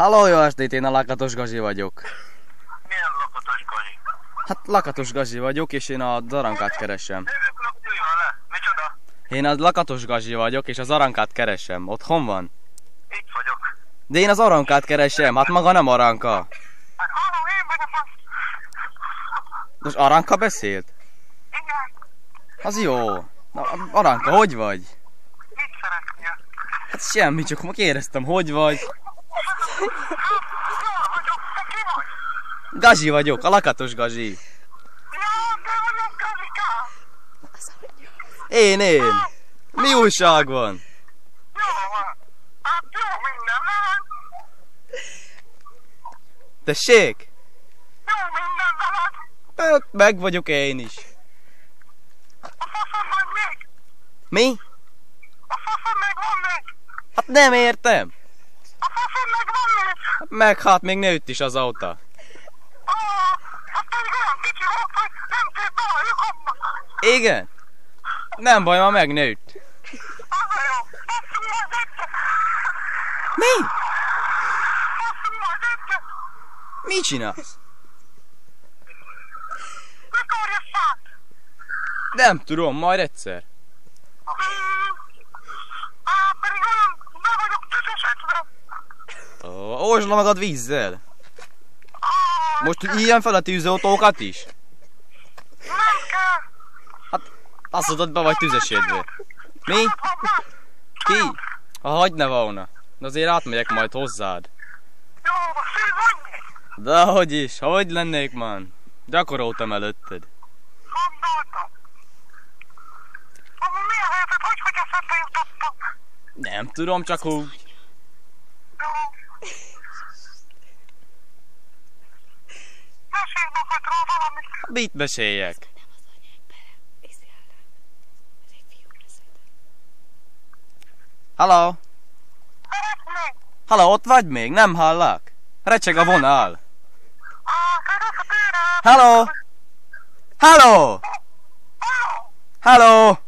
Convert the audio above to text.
Halló, jó estét, én a Lakatos Gazi vagyok. Milyen Lakatos Gazi? Hát Lakatos Gazi vagyok, és én a Zarankát keresem. Micsoda? Én a Lakatos Gazi vagyok, és a Zarankát keresem. Otthon van? Itt vagyok. De én az Arankát keresem, hát maga nem Aranka. Hát halló, én vagyok az. Most Aranka beszélt? Igen. Az jó. Na, Aranka, hogy vagy? Mit szeretnél? Hát semmi, csak ma kérdeztem, hogy vagy? Jól vagyok, te ki vagy? Gazi vagyok, a Lakatos Gazi. Ja, te vagyok Gazika. Én. Mi újság van? Jó van. Hát jó minden, veled? Tessék? Jó minden veled? Meg vagyok én is. A faszom meg még? Mi? A faszom meg van még? Hát nem értem. A faszom meg van még? Meg hát még nőtt is az autó. Hát pedig olyan kicsi volt, hogy nem tért be a lyukamba. Igen? Nem baj, ma megnőtt. Az a jó. Basszunk majd egyet. Mi? Basszunk majd egyet. Mit csinálsz? Mikor jössz át? Nem tudom, majd egyszer. Pedig olyan be vagyok tüzesedve. Olvasd le magad vízzel. Most ilyen fel a tűzoltókat is? Nem kell. Hát azt mondod, be vagy tüzesedve. Mi? Ki? Ha hagyd ne volna. De azért átmegyek majd hozzád. Jó, szép vagy még? Dehogy is, hogy lennék man? Gyakoroltam előtted. Gondoltam. Amúgy milyen helyzet, hogy eszembe jutottam? Nem tudom, csak úgy. Jó. Mesélj magadról valamit. Mit meséljek? Halló? Szeretnék. Halló, ott vagy még? Nem hallak? Recseg a vonal. Szeretnél. Halló? Halló? Halló. Halló?